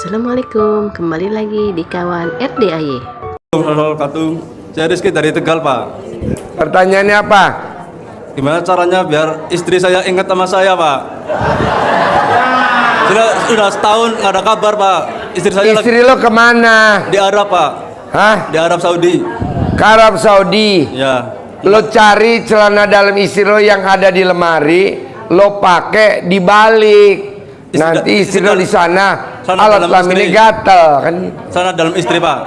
Assalamualaikum, kembali lagi di kawan RDAY. Saya Rizky dari Tegal, Pak. Pertanyaannya apa? Gimana caranya biar istri saya ingat sama saya, Pak? Sudah setahun nggak ada kabar, Pak. Istri lo kemana? Di Arab, Pak. Hah? Di Arab Saudi. Ke Arab Saudi? Ya. Lo cari celana dalam istri lo yang ada di lemari, lo pakai dibalik. Nanti istri lo di sana alat kelaminnya gatel kan? Sana dalam istri, Pak.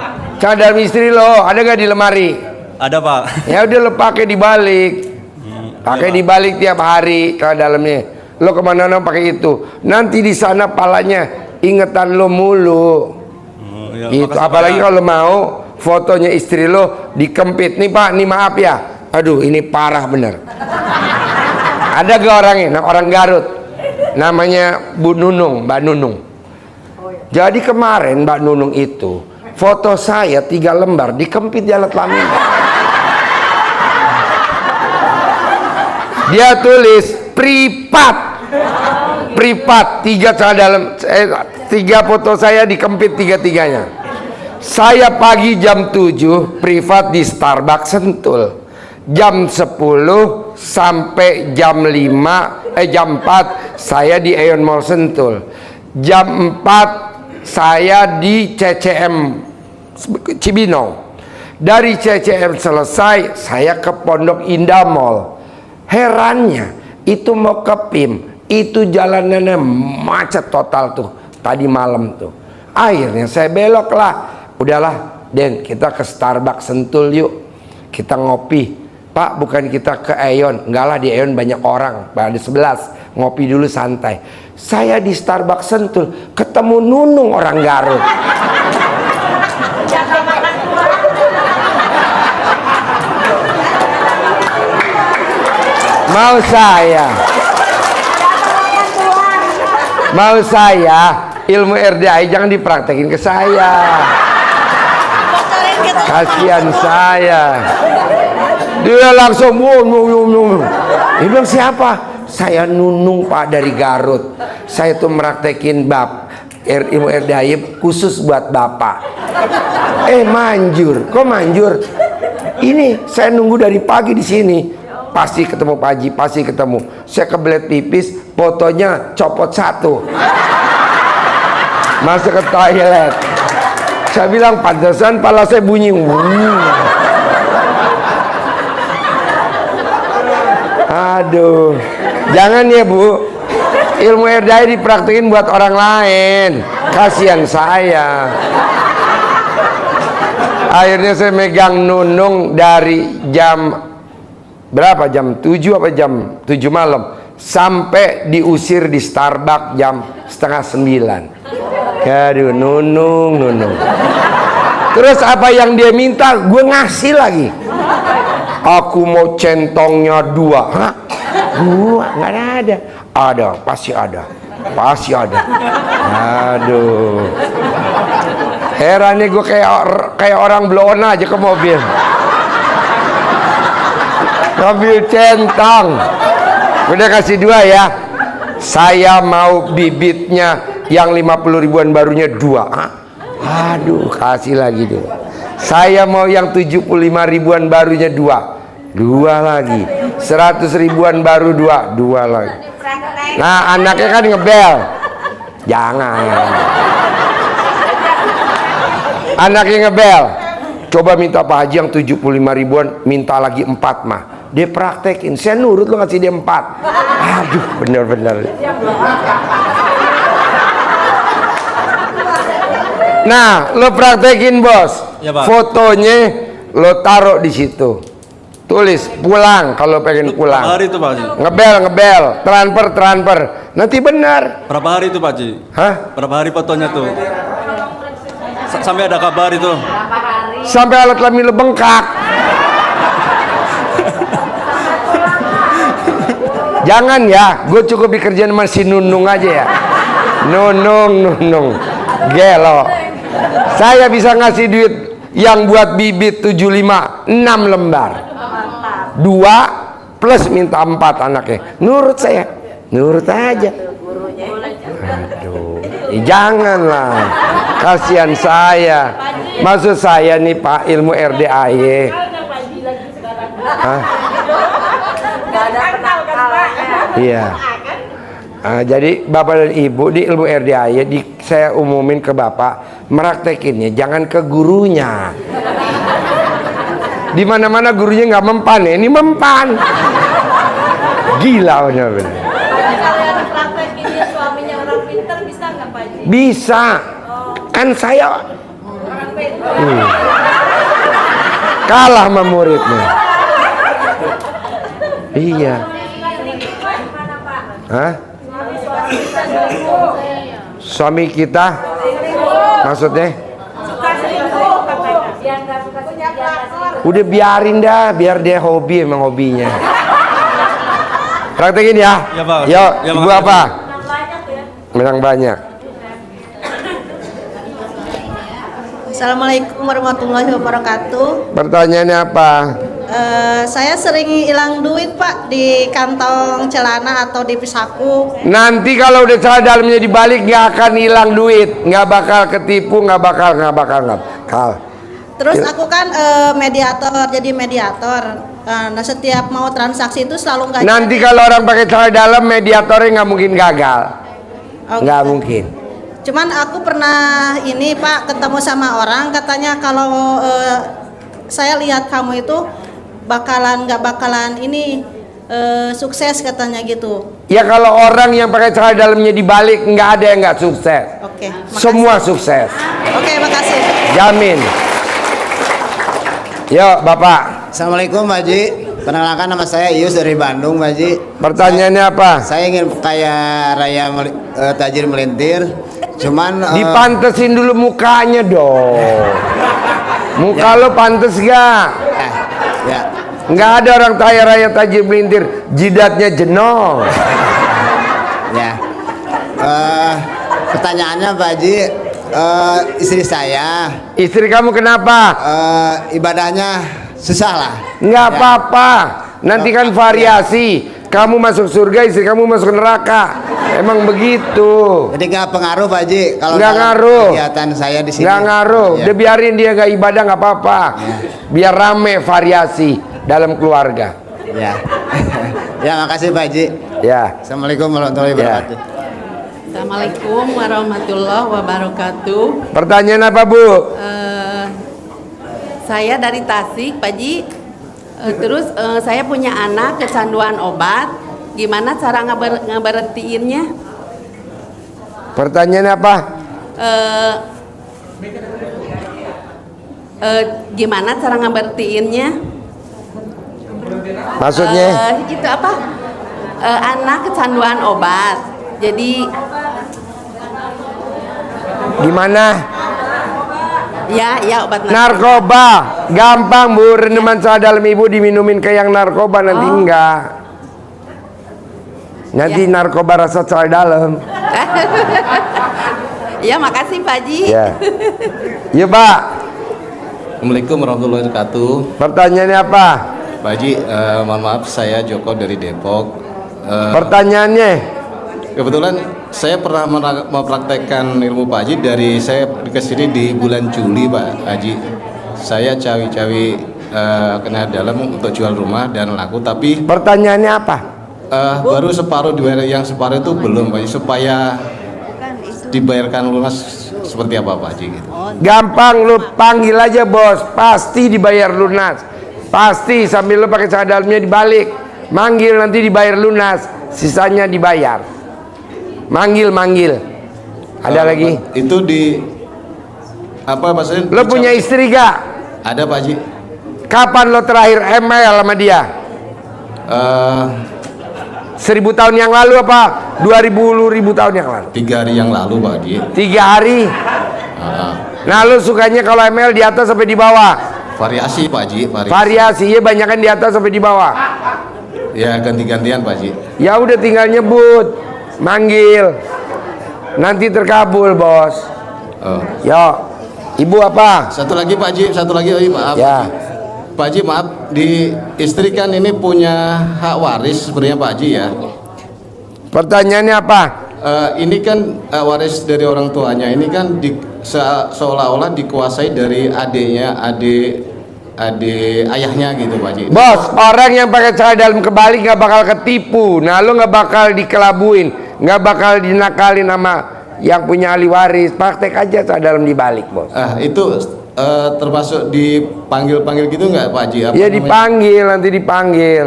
Celana dalam istri lo ada gak di lemari? Ada, Pak. Ya udah lo pakai dibalik. Pakai dibalik tiap hari celana dalamnya. Lo kemana-mana pakai itu. Nanti di sana palanya ingetan lo mulu. Itu apalagi kalau mau fotonya istri lo dikempit. Nih Pak, nih maaf ya. Aduh, ini parah bener. Ada gak orangnya? Nah, orang Garut. Namanya Bu Nunung, Mbak Nunung. Jadi kemarin Mbak Nunung itu foto saya 3 lembar dikempit di alat kelamin. Dia tulis privat, 3 celana dalam, 3 foto saya dikempit 3-tiganya. Saya pagi jam 7 privat di Starbucks Sentul, jam 10 sampai jam 4 saya di Aeon Mall Sentul, jam 4 saya di CCM Cibinong. Dari CCM selesai saya ke Pondok Indah Mall. Herannya itu mau ke PIM, itu jalanannya macet total tuh tadi malam tuh. Akhirnya saya belok lah. Udahlah Den, kita ke Starbucks Sentul yuk, kita ngopi. Pak, bukan kita ke Aeon. Enggak lah, di Aeon banyak orang, ada 11. Ngopi dulu santai. Saya di Starbucks Sentul ketemu Nunung orang Garut. Mau saya ilmu RDAI jangan dipraktekin ke saya. Kasihan saya. Dia langsung dia bilang siapa? Saya Nunung Pak dari Garut. Saya tuh meraktekin ilmu RDAI khusus buat Bapak. Manjur. Kok manjur? Ini saya nunggu dari pagi di sini. Pasti ketemu Pak Haji, pasti ketemu. Saya kebelet pipis, fotonya copot 1. Masuk ke toilet. Saya bilang pantesan pala saya bunyi. Aduh, jangan ya Bu. Ilmu RDAI dipraktekin buat orang lain. Kasihan saya. Akhirnya saya megang Nunung dari jam berapa? Jam 7 apa jam 7 malam sampai diusir di Starbucks jam 8:30. Aduh, Nunung. Terus apa yang dia minta gue ngasih lagi. Aku mau centongnya 2. Hah? 2? Nggak ada. Ada, pasti ada. Aduh. Herannya gue kayak orang blow-on aja ke mobil. Mobil centong. Udah kasih 2 ya. Saya mau bibitnya yang 50 ribuan barunya 2. Hah? Aduh, kasih lagi dulu. Saya mau yang 75 ribuan barunya 2 lagi. 100 ribuan baru 2 lagi. Nah, anaknya kan ngebel. Jangan. Anaknya ngebel. Coba minta Pak Haji yang 75 ribuan, minta lagi 4 mah. Dia praktekin, saya nurut lo ngasih dia 4. Aduh, bener-bener. Nah, lo praktekin bos. Ya, Pak. Fotonya lo taruh di situ. Tulis pulang kalau pengen pulang. Berapa hari itu Pak Haji? Ngebel, transfer. Nanti benar. Berapa hari itu Pak Haji? Hah? Berapa hari fotonya tuh? Sampai ada kabar itu? Sampai alat kelamin lo bengkak. Jangan ya, gue cukup dikerjain sama si Nunung aja ya. Nunung. Gelo. Saya bisa ngasih duit yang buat bibit 75, 6 lembar. 2 plus minta 4 anaknya. Nurut saya. Nurut aja. Aduh. Janganlah, kasihan saya. Maksud saya nih Pak, ilmu RDAY. Hah? Iya. Jadi Bapak dan Ibu di ilmu RDAY saya umumin ke Bapak, meraktekinnya jangan ke gurunya. Di mana-mana gurunya nggak mempan, ini mempan. Gila benar-benar. Kalau yang praktekinnya suaminya orang pintar bisa nggak Pak Haji? Bisa. Kan saya kalah sama muridnya. Iya. Hah? Suami kita maksudnya? Udah biarin dah, biar dia hobi, emang hobinya. Praktekin ya. Ya, Pak. Yo, Ya, ibu makasih. apa? Menang banyak. Assalamualaikum warahmatullahi wabarakatuh. Pertanyaannya apa? Saya sering hilang duit Pak di kantong celana atau di saku. Nanti kalau udah salah dalamnya dibalik nggak akan hilang duit, nggak bakal ketipu, nggak bakal. Terus aku kan mediator, jadi mediator. Nah setiap mau transaksi itu selalu nggak. Nanti kalau orang pakai celana dalam, mediatornya nggak mungkin gagal, Oh, nggak gitu. mungkin. Cuman aku pernah ini Pak ketemu sama orang katanya kalau saya lihat kamu itu nggak bakalan ini sukses katanya gitu. Ya kalau orang yang pakai celana dalamnya dibalik nggak ada yang nggak sukses. Oke. Makasih. Semua sukses, Oke makasih. jamin. Yuk Bapak, Assalamualaikum Pak Haji. Perkenalkan nama saya Ius dari Bandung Pak Haji. pertanyaannya apa? Saya ingin kayak Raya Tajir Melintir. Cuman Dipantesin dulu mukanya dong. Muka lo pantes gak? ya. Nggak ada orang kaya raya tajir melintir, jidatnya jenong. Ya. Pertanyaannya Pak Haji, istri saya Istri kamu kenapa? ibadahnya susah lah. Nggak Ya. apa-apa. Nanti kan variasi. Kamu masuk surga, istri kamu masuk neraka. Emang begitu. Jadi nggak pengaruh Pak Haji kalau Nggak dalam ngaruh. kegiatan saya di sini. Nggak ngaruh. Ya. Udah biarin dia nggak ibadah nggak apa-apa. Biar rame variasi dalam keluarga. Ya. Ya makasih Pak Haji. Ya. Assalamualaikum warahmatullahi wabarakatuh. Assalamualaikum warahmatullahi wabarakatuh. Pertanyaan apa Bu? Saya dari Tasik, Pak Ji. Terus saya punya anak kecanduan obat. Gimana cara ngeberhentiinnya? Pertanyaan apa? Gimana cara ngeberhentiinnya? Maksudnya? Itu apa? Anak kecanduan obat. Jadi Gimana? ya obat Narkoba. Gampang Bu, rendeman salah dalam ibu diminumin ke yang narkoba, nanti enggak. Nanti Ya. narkoba rasa salah dalam. Ya makasih Pak Ji. Ya. Yuk Pak. Assalamualaikum warahmatullahi wabarakatuh. Pertanyaannya apa? Pak Haji, mohon maaf saya Joko dari Depok. Pertanyaannya? Kebetulan saya pernah mempraktekkan ilmu Pak Haji dari saya kesini di bulan Juli Pak Haji. Saya cawi-cawi kena dalam untuk jual rumah dan laku, tapi Pertanyaannya apa? baru separuh dibayar, yang separuh itu belum Pak Haji, supaya dibayarkan lunas seperti apa Pak Haji gitu. Gampang, lu panggil aja bos, pasti dibayar lunas. Pasti sambil lu pakai cara dalamnya dibalik. Manggil nanti dibayar lunas, sisanya dibayar. Manggil. Ada lagi? Itu di apa maksudnya? Lo punya istri gak? Ada Pak Haji. Kapan lo terakhir ML sama dia? 1000 tahun yang lalu apa? 2000 tahun yang lalu? 3 hari yang lalu Pak Haji. 3 hari. Nah lo sukanya kalau ML di atas sampai di bawah? Variasi Pak Haji, Variasi, ya banyakan di atas sampai di bawah. Ya ganti-gantian Pak Haji. Ya udah tinggal nyebut, manggil. Nanti terkabul bos. Oh. Yo, ibu apa? Satu lagi Pak Haji, maaf. Ya. Pak Haji maaf, di istri kan ini punya hak waris sebenarnya Pak Haji ya. Pertanyaannya apa? ini kan waris dari orang tuanya. Ini kan seolah-olah dikuasai dari adiknya, adik ayahnya gitu Pak Haji. Bos, orang yang pakai celana dalam kebalik nggak bakal ketipu. Nah, lu nggak bakal dikelabuin, nggak bakal dinakalin sama yang punya ahli waris. Praktek aja celana dalam dibalik, bos. Itu termasuk dipanggil-panggil gitu nggak Pak Haji? Iya dipanggil, nanti dipanggil.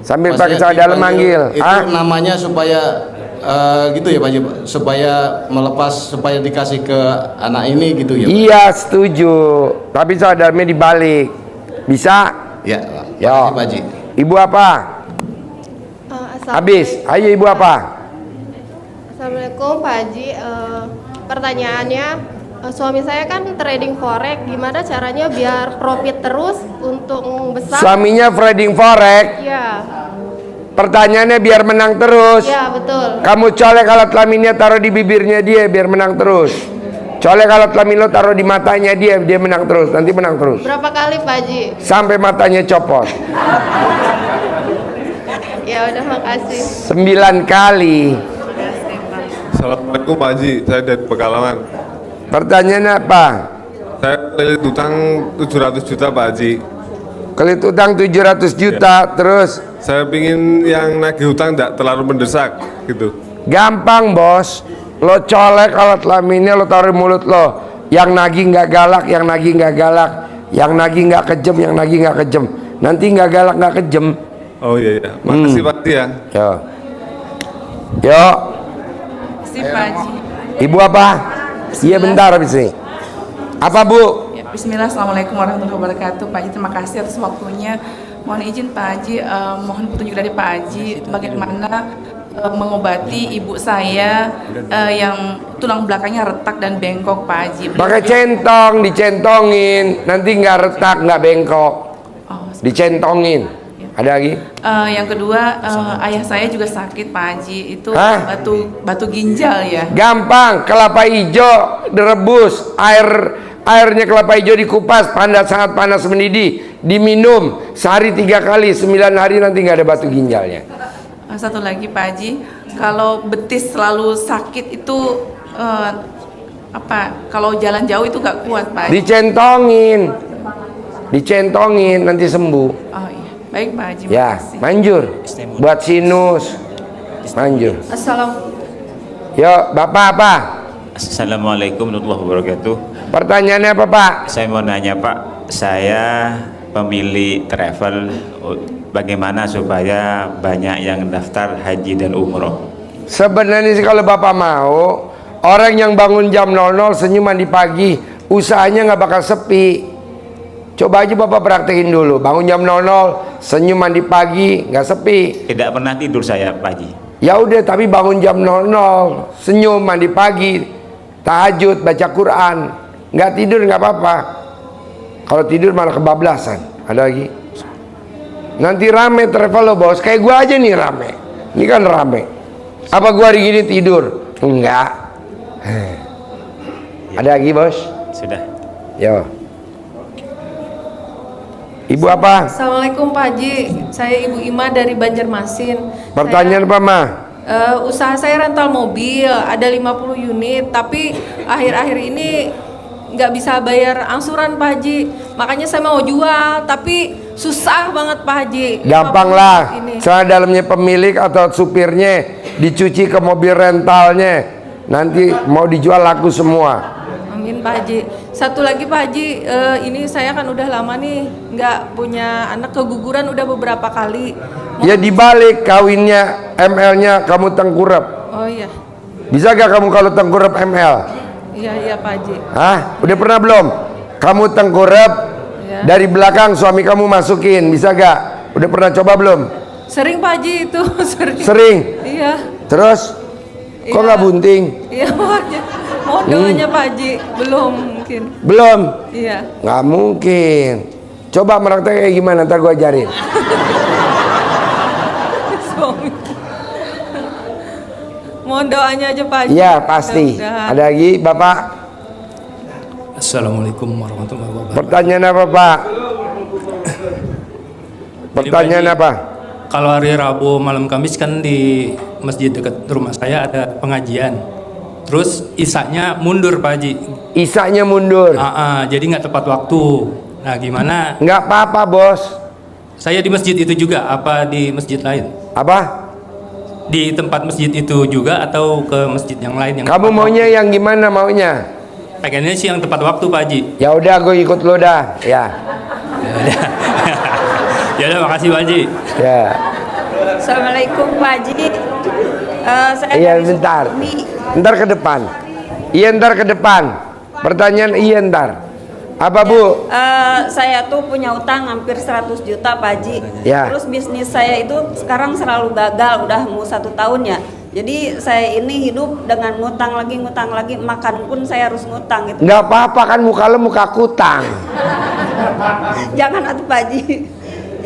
Sambil pakai celana dalam manggil. Itu namanya supaya gitu ya Pak Haji, supaya melepas, supaya dikasih ke anak ini gitu ya Pak? Iya setuju. Tapi celana dalamnya dibalik. Bisa? Ya. Yo. Pak Haji. Ibu apa? Habis. Ayo ibu apa? Assalamualaikum Pak Haji. Pertanyaannya, suami saya kan trading forex, gimana caranya biar profit terus untuk besar? Suaminya trading forex. Ya, Pertanyaannya biar menang terus. ya betul. Kamu colek alat kelaminnya taruh di bibirnya dia biar menang terus. Colek alat kelamin lo taruh di matanya dia menang terus. Nanti menang terus. Berapa kali Pak Haji? Sampai matanya copot. Ya udah, makasih. 9 kali. Assalamualaikum Pak Haji, saya dari Pekalongan. Pertanyaannya apa? Saya kelilit utang 700 juta Pak Haji. Kelit utang 700 juta. Terus Saya pingin yang nagih utang tidak terlalu mendesak gitu. gampang bos. Lo colek alat kelaminnya lo taruh di mulut lo. Yang nagih nggak galak, yang nagih nggak galak, yang nagih nggak kejem, yang nagih nggak kejem. Nanti nggak galak nggak kejem. Oh iya iya, makasih Pak Haji ya. Yo. Yo. Si Pak Haji. Ibu apa? Iya bentar habis ini. Apa Bu? Ya, Bismillah, Assalamualaikum warahmatullahi wabarakatuh. Pak Haji, terima kasih atas waktunya. Mohon izin Pak Haji, mohon petunjuk dari Pak Haji bagaimana mengobati ibu saya yang tulang belakangnya retak dan bengkok Pak Haji. Pakai centong, dicentongin. Nanti nggak retak, nggak bengkok. Oh, Dicentongin. Ada lagi? yang kedua, ayah saya juga sakit Pak Haji. Itu Hah? batu ginjal ya. Gampang, kelapa hijau direbus, airnya kelapa hijau dikupas, sangat panas mendidih, diminum sehari 3 kali, 9 hari nanti nggak ada batu ginjalnya. Satu lagi Pak Haji, kalau betis selalu sakit itu kalau jalan jauh itu nggak kuat Pak Haji. Dicentongin nanti sembuh. Oh iya, baik Pak Haji. Ya, makasih. manjur. Buat sinus, manjur. Yo, Bapak apa? Assalamualaikum warahmatullahi wabarakatuh. Pertanyaannya apa Pak? Saya mau nanya Pak, saya pemilik travel, bagaimana supaya banyak yang daftar haji dan umroh? Sebenarnya sih kalau Bapak mau, orang yang bangun jam 00 senyuman di pagi, usahanya nggak bakal sepi. Coba aja Bapak praktekin dulu, bangun jam 00, senyuman di pagi, nggak sepi. Tidak pernah tidur saya Pak Haji. Ya udah, tapi bangun jam 00, senyum, mandi pagi, tahajud, baca Quran, nggak tidur nggak apa-apa. Kalau tidur malah kebablasan. Ada lagi? Nanti rame travel lo bos, kayak gua aja nih rame. Ini kan rame. Apa gua hari gini tidur? Enggak. Ada lagi bos? Sudah. Yo. Ibu apa? Assalamualaikum Pak Haji, saya Ibu Ima dari Banjarmasin. Pertanyaan apa mah? Usaha saya rental mobil, ada 50 unit, tapi akhir-akhir ini nggak bisa bayar angsuran Pak Haji. Makanya saya mau jual, tapi susah banget Pak Haji. Gampang 50 lah. ini. Celana dalamnya pemilik atau supirnya dicuci ke mobil rentalnya. Nanti mau dijual laku semua. Amin Pak Haji. Satu lagi Pak Haji, ini saya kan udah lama nih nggak punya anak, keguguran udah beberapa kali. Ya dibalik kawinnya ML-nya kamu tengkurap. Oh iya, Bisa gak kamu kalau tengkurap ML? iya Pak Haji. Hah? Udah pernah belum? Kamu tengkurap Ya. dari belakang suami kamu masukin, bisa gak? Udah pernah coba belum? Sering Pak Haji itu, sering. Sering? Iya. Terus? Kok Iya. nggak bunting? Iya Pak Haji. Mau doanya Pak Haji, belum mungkin. Belum? Iya. Nggak mungkin. Coba meraktek kayak gimana, ntar gua ajarin. Suami. Mohon doanya aja Pak Haji. Iya pasti. Mudah-mudahan. Ada lagi Bapak? Assalamualaikum warahmatullahi wabarakatuh. Pertanyaan apa Pak? Pertanyaan apa? kalau hari Rabu malam Kamis kan di masjid dekat rumah saya ada pengajian. Terus isaknya mundur Pak Haji. Isaknya mundur. Jadi nggak tepat waktu. Nah gimana? Nggak apa-apa bos. Saya di masjid itu juga apa di masjid lain? Apa? Di tempat masjid itu juga atau ke masjid yang lain yang Kamu maunya yang gimana maunya? Pengennya sih yang tepat waktu Pak Haji. Ya udah gue ikut lo dah. Ya. Ya udah makasih Pak Haji. Ya. Assalamualaikum Pak Haji. Saya Iya dari bentar. Sukabumi. Ntar ke depan. Iya ntar ke depan. Pertanyaan iya ntar. Apa Bu? Saya tuh punya utang hampir 100 juta Pak Haji. Ya. Terus bisnis saya itu sekarang selalu gagal, udah mau 1 tahun ya. Jadi saya ini hidup dengan ngutang lagi, makan pun saya harus ngutang gitu. Nggak apa-apa kan muka lo muka kutang. Jangan atuh Pak Haji.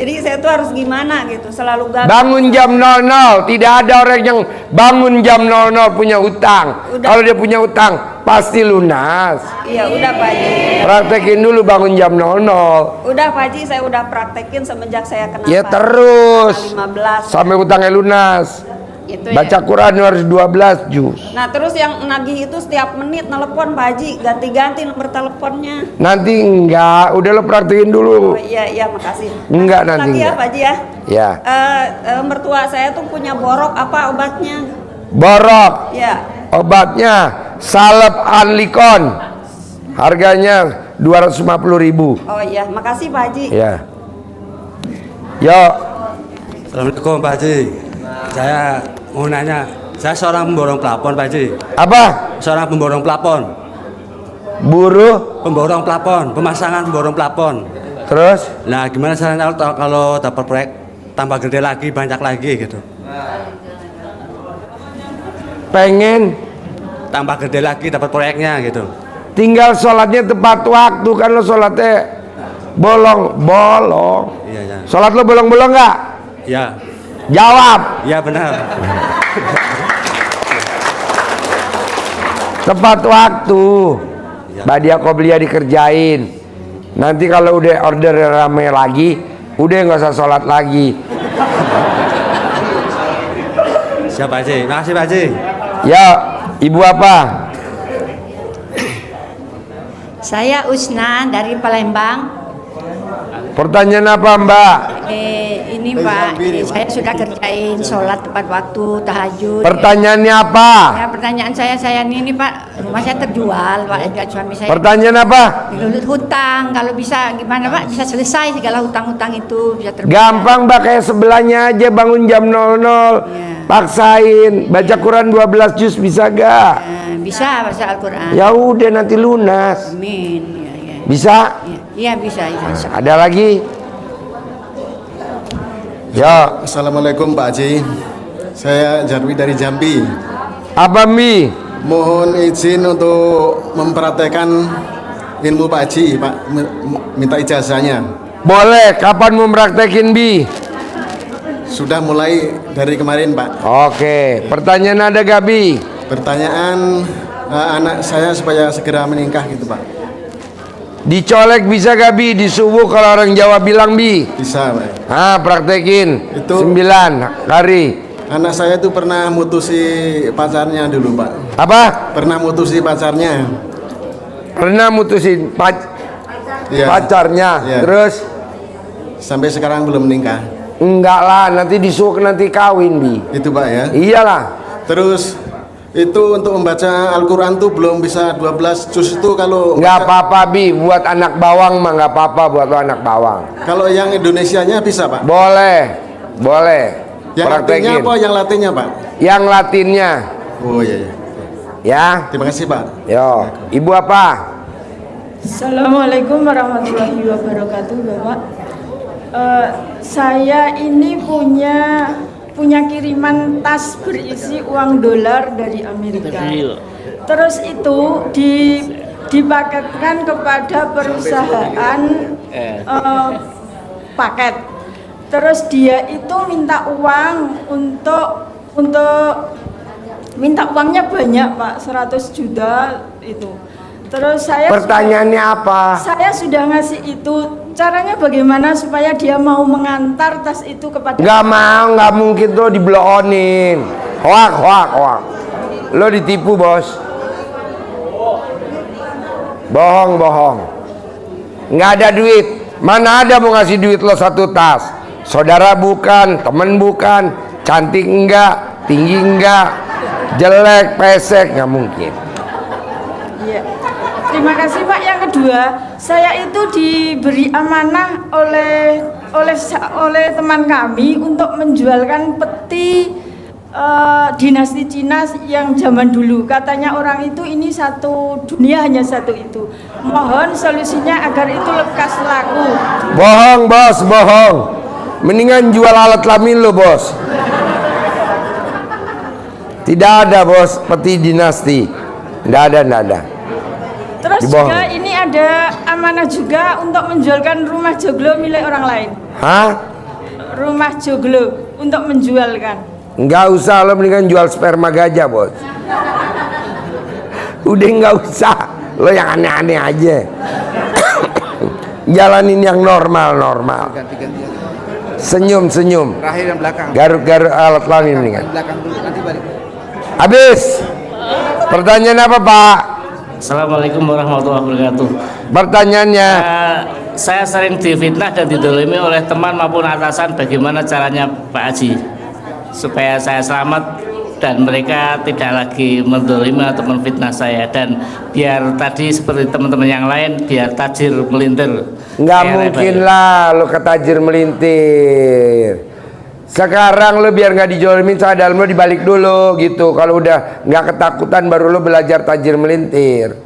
Jadi saya tuh harus gimana gitu, selalu gagal. Bangun jam 00, tidak ada orang yang bangun jam 00 punya utang. Kalau dia punya utang pasti lunas. Iya udah Pak Haji. Praktekin dulu bangun jam 00. Udah Pak Haji, saya udah praktekin semenjak saya kenal. Ya terus 15. sampai utangnya lunas. Itu Baca ya. Quran harus 12 juz. Nah terus yang nagih itu setiap menit nelpon Pak Haji, ganti-ganti nomor teleponnya. Nanti enggak, udah lo praktekin Oh dulu. iya makasih. Enggak nanti Lagi ya enggak. Pak Haji ya. Ya. Mertua saya tuh punya borok, apa obatnya? Borok. Ya. Obatnya salep anlikon. Harganya 250.000. Oh iya, makasih Pak Haji. Ya. Yo. Assalamualaikum Pak Haji. Saya mau nanya, saya seorang pemborong plafon Pak Haji. Apa? Seorang pemborong plafon. Buruh? Pemborong plafon, pemasangan pemborong plafon. Terus? Nah gimana caranya kalau dapat proyek tambah gede lagi, banyak lagi gitu? Pengen tambah gede lagi dapat proyeknya gitu. tinggal sholatnya tepat waktu, kan lo sholatnya bolong. Iya ya. Sholat lo bolong-bolong nggak? Iya. Jawab. Iya benar. Tepat waktu. Badia qobliyah dikerjain. Nanti kalau udah order rame lagi, udah nggak usah sholat lagi. Siapa Haji? Makasih Pak Haji. Ya, ibu apa? Saya Usna dari Palembang. Pertanyaan apa Mbak? Ini Pak, saya sudah kerjain sholat tepat waktu, tahajud. Pertanyaannya apa? Ya, pertanyaan saya ini Pak, rumah saya terjual Pak, enggak suami saya. Pertanyaan apa? Hutang, kalau bisa gimana Pak, bisa selesai segala hutang-hutang itu, bisa terbayar. Gampang Mbak, kayak sebelahnya aja, bangun jam 00, paksain baca Quran 12 juz, bisa gak? Bisa baca Al-Quran. Ya udah nanti lunas. Amin. Bisa? Iya bisa. Ada lagi? Ya. Assalamualaikum Pak Haji. Saya Jarwi dari Jambi. Apa Mi? Mohon izin untuk mempraktekkan ilmu Pak Haji, Pak. Minta ijazahnya. Boleh. Kapan mau praktekin Bi? Sudah mulai dari kemarin Pak. Oke. Pertanyaan ada gak Bi? Pertanyaan anak saya supaya segera menikah gitu Pak. Dicolek bisa gak Bi? Di subuh kalau orang Jawa bilang Bi. Bisa Pak. Praktekin. Itu 9 hari. Anak saya itu pernah mutusi pacarnya dulu Pak. Apa? Pernah mutusi pacarnya. Pernah mutusin pacarnya. Iya. Terus? Sampai sekarang belum menikah. Enggak lah, nanti disuruh nanti kawin Bi. Itu Pak ya. Iyalah. Terus itu untuk membaca Al-Quran tuh belum bisa 12 juz itu kalau nggak apa-apa Bi, buat anak bawang mah nggak apa-apa buat lo anak bawang. Kalau yang Indonesianya bisa Pak? Boleh. Yang latinnya apa yang latinnya Pak? Yang latinnya. Oh iya. Ya. Terima kasih Pak. Yo, ibu apa? Assalamualaikum warahmatullahi wabarakatuh Bapak. Saya ini punya kiriman tas berisi uang dolar dari Amerika. Terus itu dipaketkan kepada perusahaan paket. Terus dia itu minta uang minta uangnya banyak Pak, 100 juta itu. Terus saya Pertanyaannya apa? Saya sudah ngasih itu. Caranya bagaimana supaya dia mau mengantar tas itu kepada? Nggak mau, nggak mungkin tuh dibeloonin. Hoak. Lo ditipu, bos. Bohong. Nggak ada duit. Mana ada mau ngasih duit lo 1 tas? Saudara bukan, temen bukan, cantik enggak, tinggi enggak, jelek, pesek, nggak mungkin. Iya. Terima kasih Pak. Yang kedua, saya itu diberi amanah oleh teman kami untuk menjualkan peti dinasti Cina yang zaman dulu. Katanya orang itu ini satu dunia, hanya satu itu. Mohon solusinya agar itu lekas laku. Bohong, bos, bohong. Mendingan jual alat kelamin lo, bos. Tidak ada, bos, peti dinasti. Tidak ada. Terus juga ini ada amanah juga untuk menjualkan rumah joglo milik orang lain. Hah? Rumah joglo untuk menjualkan. Nggak usah, lo mendingan jual sperma gajah, bos. Udah nggak usah, lo yang aneh-aneh aja. Jalanin yang normal. Senyum. Terakhir yang belakang. Garuk-garuk alat kelamin mendingan. Belakang dulu, nanti balik. Habis. Pertanyaan apa, Pak? Assalamualaikum warahmatullahi wabarakatuh. Pertanyaannya, saya sering difitnah dan didolimi oleh teman maupun atasan. Bagaimana caranya Pak Haji supaya saya selamat dan mereka tidak lagi mendolimi atau menfitnah saya, dan biar tadi seperti teman-teman yang lain, biar tajir melintir. nggak mungkin lah lo ketajir melintir. Sekarang lo biar nggak dijolimin, sadar lo dibalik dulu gitu. Kalau udah nggak ketakutan baru lo belajar tajir melintir.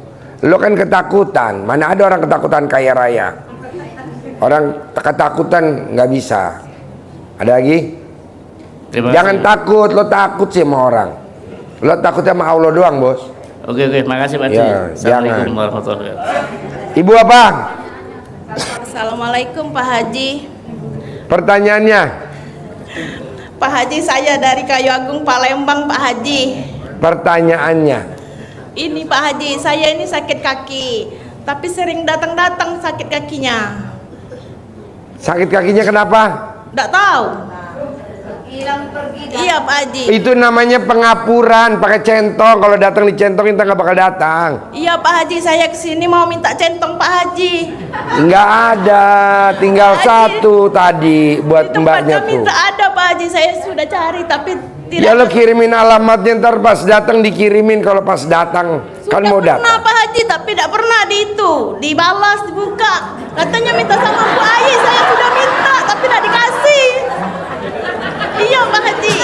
Lo kan ketakutan, mana ada orang ketakutan kaya raya. Orang ketakutan nggak bisa. Ada lagi? Jangan takut, lo takut sih sama orang. Lo takut sama Allah doang, bos. Oke, makasih Pak Haji. Ya, Assalamualaikum jangan. warahmatullahi wabarakatuh. Ibu apa? Assalamualaikum Pak Haji. Pertanyaannya? Pak Haji, saya dari Kayu Agung Palembang Pak Haji. Pertanyaannya? Ini Pak Haji, saya ini sakit kaki, tapi sering datang-datang sakit kakinya. Sakit kakinya kenapa? Nggak tahu. Iya Pak Haji. Itu namanya pengapuran, pakai centong. Kalau datang dicentong kita nggak bakal datang. Iya Pak Haji, saya kesini mau minta centong Pak Haji. Nggak ada, tinggal satu tadi buat mbaknya Kami tuh. tak ada Pak Haji, saya sudah cari tapi tidak. Ya lo kirimin alamatnya, ntar pas datang dikirimin. Kalau pas datang kan mau datang. Pernah Pak Haji, tapi tidak pernah dibalas, dibuka. Katanya minta sama Bu Ayi, saya sudah minta tapi tidak dikasih. Iya Pak Haji.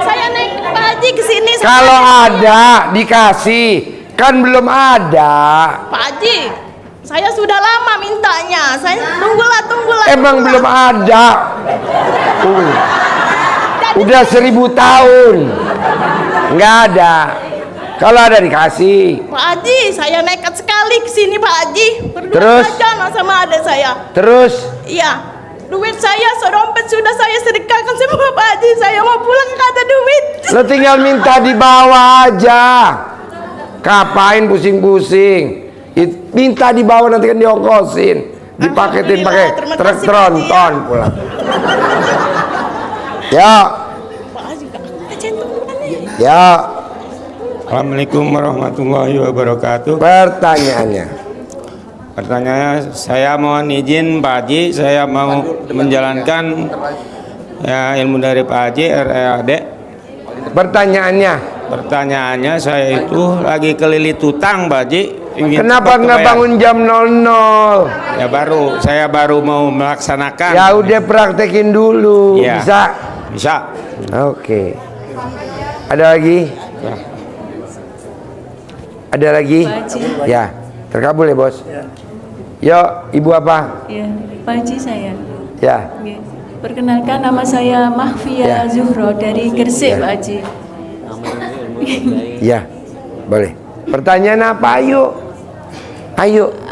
Saya naik Pak Haji ke sini. Kalau ada dikasih, kan belum ada. Pak Haji, saya sudah lama mintanya. Saya tunggulah. Emang belum ada. Udah 1000 tahun nggak ada. Kalau ada dikasih. Pak Haji, saya nekat sekali ke sini Pak Haji. Berdua Terus? saja sama adik saya. Terus? Iya. Duit saya, sedompet sudah saya sedekahkan semua Pak Haji. Saya mau pulang nggak ada duit. Lo tinggal minta di bawah aja. Kapain pusing-pusing? Minta di bawah, nanti kan diongkosin, dipaketin pakai truk tronton pulang. Ya. Ya. Assalamualaikum warahmatullahi wabarakatuh. Pertanyaannya, saya mohon izin Pak Haji, saya mau menjalankan ya, ilmu dari Pak Haji READ. Pertanyaannya saya itu lagi kelilit utang Pak Haji. Kenapa nggak bangun jam 00? Ya saya baru mau melaksanakan. Ya udah praktekin dulu. Ya. Bisa. Oke. Ada lagi? Ya. Ada lagi? Pak Haji. Ya, terkabul ya bos. Yo, ibu apa? Ya, Pak Haji saya. Ya. Oke. Perkenalkan, nama saya Mahfia Zuhro dari Gresik, Pak Haji. Ya, boleh. Pertanyaan apa? Ayo.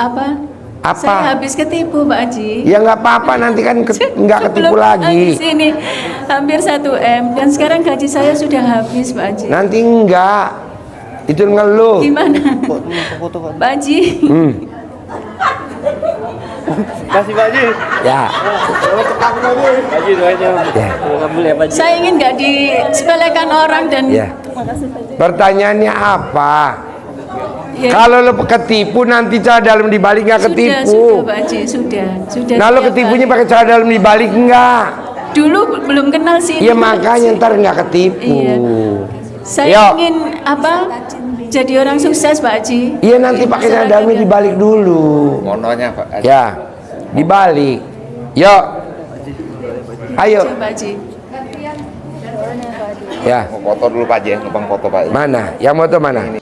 Apa? Apa? Saya habis ketipu, Pak Haji. Ya nggak apa-apa, nanti kan nggak ketipu lagi. Ini hampir 1 M dan sekarang gaji saya sudah habis, Pak Haji. Nanti enggak. Itu ngeluh. Gimana? foto Pak. Pak Haji. Kasih Pak Haji. Ya. Pak Haji doanya. Ya. Pak Haji. Saya ingin nggak disepelekan orang dan Ya. makasih Pak Haji. Pertanyaannya apa? Ya. Kalau lo ketipu nanti cara dalam dibalik nggak ketipu. Sudah Pak Haji, sudah. Nah lo setiap ketipunya hari. pakai cara dalam dibalik enggak? Dulu belum kenal sih. Iya makanya ntar nggak ketipu. Iya. Saya Yo. ingin jadi orang sukses Pak Haji. Iya nanti pakai cara dalamnya dibalik dulu. Mononya Pak Haji. Ya, dibalik. Yuk. Ayo. Pak Haji. Ya. Mau foto dulu Pak Haji, numpang foto Pak Haji. Mana? Yang foto mana?